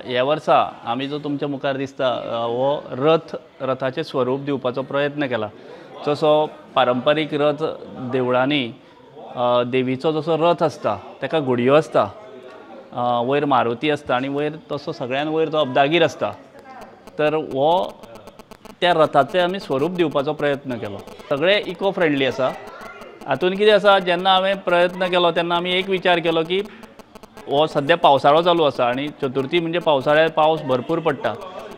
ह्या वर्सा आमी जो तुमच्या मुखार दिसता हो रथाचें स्वरूप दिवपाचो प्रयत्न केला। जसो पारंपारीक रथ देवळांनी देवीचो जसो रथ आसता ताका घोडयो आसता, वयर मारुती आसता आनी वयर तसो सगळ्यान वयर तो अब्दागीर आसता। तर हो त्या रथाचें आमी स्वरूप दिवपाचो प्रयत्न केलो। सगळे इको फ्रेंडली आसा। हातून कितें आसा, जेन्ना हांवें प्रयत्न केलो तेन्ना आमी एक विचार केलो की हो सद्या पावसाळो चालू आसा आनी चतुर्थी म्हणजे पावसाळ्यात पावस भरपूर पडटा।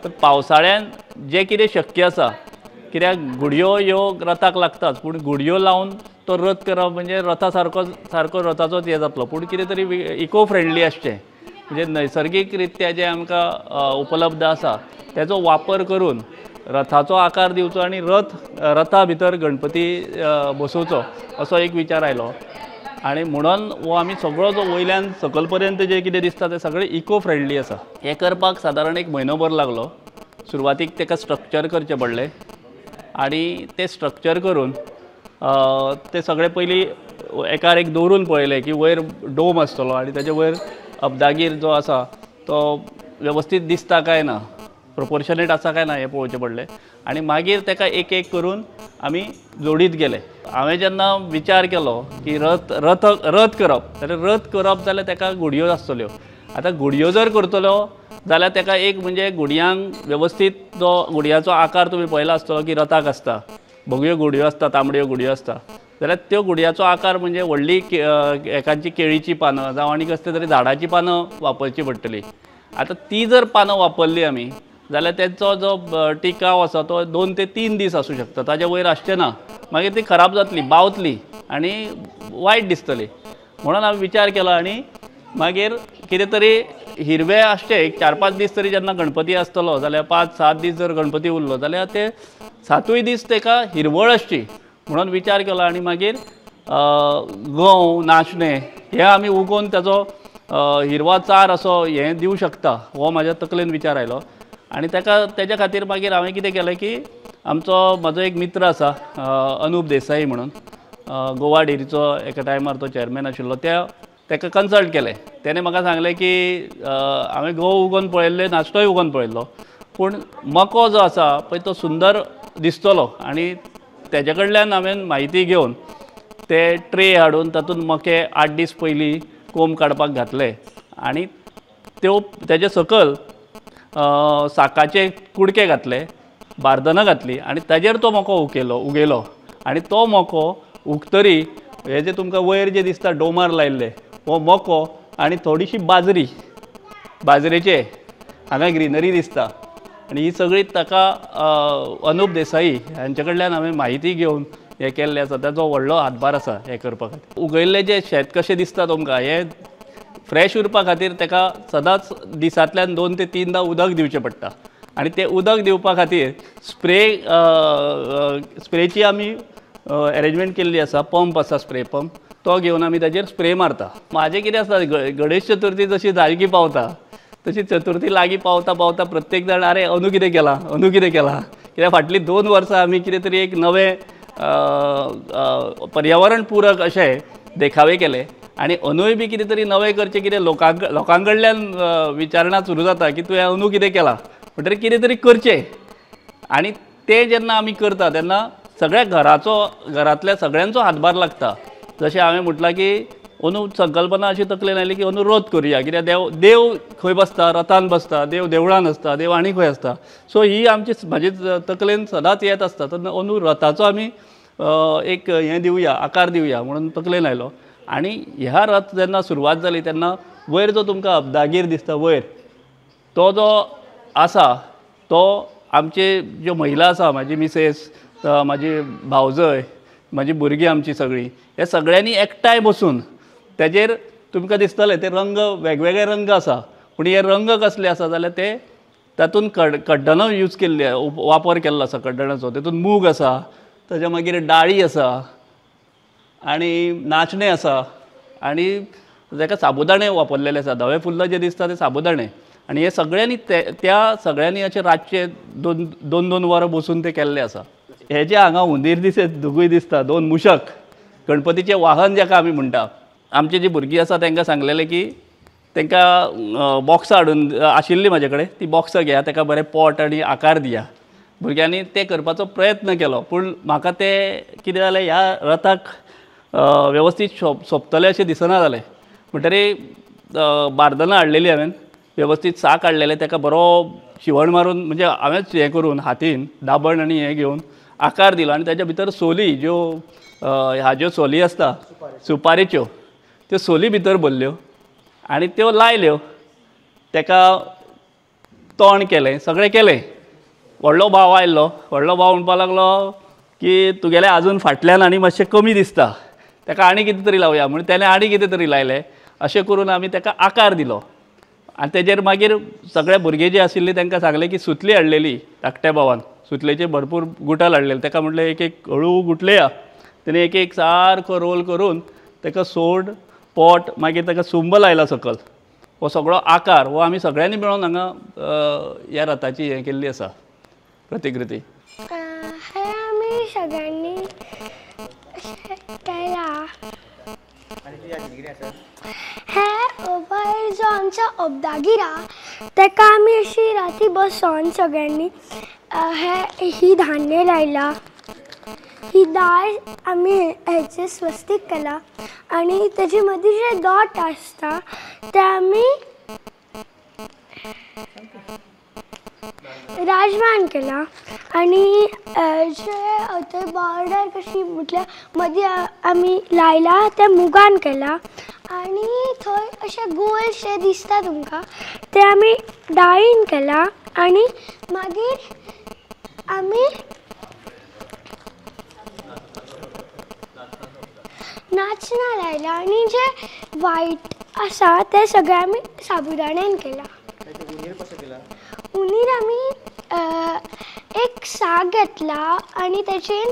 तर पावसाळ्यान जे कितें शक्य आसा, कित्याक घुडयो ह्यो रथाक लागताच, पूण घुडयो लावन तो रथ करप म्हणजे रथा सारको रथाचोच हे जातलो। पूण कितें तरी इको फ्रेंडली आसचें, म्हणजे नैसर्गीक रित्या जे आमकां उपलब्ध आसा तेजो वापर करून रथाचो आकार दिवचो आनी रथा भितर गणपती बसोवचो असो एक विचार आयलो। आणि म्हणून हो आमी सगळो जो वयल्यान सकल पर्यंत जे कितें दिसता ते सगळे इको फ्रेंडली आसा। हे करपाक सादारण एक म्हयनोभर लागलो। सुरवातीक तेका स्ट्रक्चर करचें पडलें आनी ते स्ट्रक्चर करून ते सगळे पयलीं एकार एक दवरून पळयलें की वयर डोम आसतलो आनी ताचे वयर अब्दागीर जो आसा तो वेवस्थीत दिसता काय ना, प्रोपोर्शनेट आसा काय ना हें पळोवचें पडलें। आनी मागीर तेका एक एक करून आमी जोडीत गेले। हांवें जेन्ना विचार केलो की रथ करप जाल्यार तेका घुडयो आसतल्यो। आतां घुडयो जर करतलो जाल्यार तेका एक म्हणजे घुडयांक वेवस्थीत जो घुडयाचो आकार तुमी पळयला आसतलो की रथाक आसता, भगव्यो घुडयो आसता, तांबड्यो घुडयो आसता, जाल्यार त्यो घुडयाचो आकार म्हणजे व्हडली एकांची केळीची पानां जावं आनी कसले तरी झाडाची पानां वापरची पडटली। आतां ती जर पानां वापरली आमी जाल्यार तेंचो जो टिकाव आसा तो 2 ते 3 दीस आसूं शकता, ताचे वयर आसचें ना। मागीर ती खराब जातली, बावतली आनी वायट दिसतली। म्हणून हांवें विचार केलो आनी मागीर कितें तरी हिरवें आसचें। एक 4-5 दीस तरी जेन्ना गणपती आसतलो जाल्यार 5-7 दीस जर गणपती उरलो जाल्यार ते 7य दीस तेका हिरवळ आसची म्हणून विचार केलो। आनी मागीर गंव, नाचणे हे आमी उगोवन ताचो हिरवा चार असो हें दिवं शकता हो म्हाज्या तकलेन विचार आयलो। आनी तेच्या खातीर मागीर हांवें कितें केलें की म्हजो एक मित्र आसा अनूप देसाई म्हणून, गोवा डेरीचो एका टायमार तो चेअरमॅन आशिल्लो, तेका कन्सल्ट केलें। तेणें म्हाका सांगलें की हांवें गंव उगोवन पळयल्ले, नाचणोय उगोवन पळयल्लो, पूण मको जो आसा पळय तो सुंदर दिसतलो। आनी तेजे कडल्यान हांवें म्हायती घेवन ते ट्रे हाडून तातूंत मके 8 दीस पयलीं कोंब काडपाक घातले आनी तेजे सकयल साकाचे कुडके घातले, बारदनां घातली आनी ताजेर तो मको उगयलो। आनी तो मको उगतरी हे जे तुमकां वयर जे दिसता डोमार लायिल्ले हो मको आनी थोडीशी बाजरेचे हांगा ग्रीनरी दिसता। आनी ही सगळी ताका अनूप देसाई हांचे कडल्यान हांवें म्हायती घेवन हें केल्लें आसा। ताचो व्हडलो हातभार आसा हें करपा खातीर। उगयल्लें जें शेत कशें दिसता तुमकां हें फ्रेश उरपा खातीर तेका सदांच दिसांतल्यान 2 ते 3दां उदक दिवचें पडटा। आनी तें उदक दिवपा खातीर स्प्रेची आमी अरेंजमेंट केल्ली आसा। पंप आसा, स्प्रे पंप, तो घेवन आमी ताजेर स्प्रे मारता। म्हाजें कितें आसता, गणेश चतुर्थी जशी लागीं पावता तशी चतुर्थी लागीं पावता पावता प्रत्येक जाण आरे अंदू कितें केलां कित्याक फाटलीं 2 वर्सां आमी कितें तरी एक नवें पर्यावरण पूरक अशें देखावे केले आनी अंदूय बी कितें तरी नवें करचें। कितें लोकां कडल्यान विचारणा सुरू जाता की तुवें अंदू कितें केलां, म्हणटकीर कितें तरी करचें। आनी तें जेन्ना आमी करता तेन्ना सगळ्या घरांतल्या सगळ्यांचो हातभार लागता। जशें हांवें म्हटलां की अंदू संकल्पना अशी तकलेन आयली की अंदू रथ करुया, कित्याक देव खंय बसता, रथान बसता, देव देवळान आसता, देव आनी खंय आसता। सो ही म्हाजी तकलेन सदांच येत आसता। तेन्ना अंदू रथाचो आमी एक हें दिवया, आकार दिवया म्हणून तकलेन आयलो। आनी ह्या रथ जेन्ना सुरवात जाली तेन्ना वयर जो तुमकां अब्दागीर दिसता वयर तो जो आसा तो आमचे ज्यो महिला आसा, म्हाजी मिसेस, म्हाजी भावजय, म्हाजी भुरगीं आमची सगळीं, हे सगळ्यांनी एकठांय बसून तेजेर तुमकां दिसतलें ते रंग वेगवेगळे रंग आसा, पूण हे रंग कसले आसा जाल्यार ते तातूंत कड्डणां यूज केल्ली, वापर केल्लो आसा कड्डणाचो। तातूंत मूग आसा, ताच्या मागीर डाळी आसा आनी नाचणे आसा आनी ताका साबुदाणे वापरलेले आसा। धवे फुल्ल जे दिसता ते साबुदाणे। आनी हे सगळ्यांनी त्या सगळ्यांनी अशें रातचे 2-2 वरां बसून ते केल्ले आसा। हे जे हांगा हुंदीर दोगूय दिसता, 2 मुशक, गणपतीचें वाहन जेका आमी म्हणटा, आमची जी भुरगीं आसा तांकां सांगलेलें की तांकां बॉक्सां हाडून आशिल्लीं म्हाजे कडेन ती बॉक्सां घेया ताका बरें पोट आनी आकार दिया. भुरग्यांनी ते करपाचो प्रयत्न केलो पूण म्हाका ते कितें जालें ह्या रथाक वेवस्थीत सोंपतलें अशें दिसना जालें. म्हणटरी बार्दनां हाडलेलीं हांवें वेवस्थीत साक हाडलेलें ताका बरो शिवण मारून म्हणजे हांवेंच हें करून हातीन दाबण आनी हें घेवन आकार दिलो आनी ताच्या भितर सोली ज्यो ह्या ज्यो सोली आसता सुपारेच्यो त्यो सोली भितर भरल्यो आनी त्यो लायल्यो. ताका तोंड केलें सगळें केलें. व्हडलो भाव आयल्लो. व्हडलो भाव म्हणपाक लागलो की तुगेलें आजून फाटल्यान आनी मातशें कमी दिसता ताका आनी कितें तरी लावया म्हणून ताणें आनी कितें तरी लायलें. अशें करून आमी ताका आकार दिलो आनी तेजेर मागीर सगळे भुरगे जे आशिल्ले तांकां सांगलें की सुतली हाडलेली धाकट्या भावान. सुतलेचे भरपूर गुटल हाडलेले ताका म्हटलें एक एक हळू गुटलेया. तेणें एक एक सारको रोल करून ताका सोड पोट मागीर ताका सुंब लायला सकयल. हो सगळो आकार हो आमी सगळ्यांनी मेळून हांगा ह्या रथाची हें केल्ली आसा प्रतिकृती. हे आमी सगळ्यांनी केला. हे वयर जो आमचा अब्दागीर ताका आमी अशी राती बसून सगळ्यांनी ही धान्य लायला. ही दाळ आमी हेचे स्वस्तीक केला आनी तेजे मदीं जे डॉट आसता ते आमी राजमान केला आनी जे थंय बॉर्डर कशी म्हटल्यार मदीं आमी लायला ते मुगान केला आनी थंय अशें गोलशें दिसता तुमकां ते आमी दाळीन केला आनी मागीर आमी नाचना लायला आनी जे वायट आसा ते सगळे आमी साबुदाण्यान केला. उंदीर आमी एक साक घेतला आनी तेचेर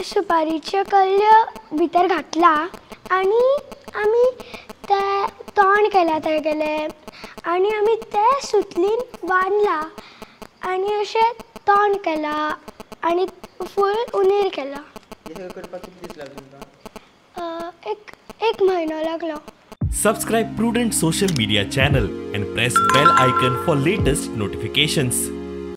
सुपारीच्यो कल्ल्यो भितर घातला आनी आमी ते तोंड केला तेगेलें आनी आमी ते सुतलीन बांदला आनी अशें तोंड केला आनी फूल उंदीर केला. एक म्हयनो लागलो. Subscribe Prudent social media channel and press bell icon for latest notifications.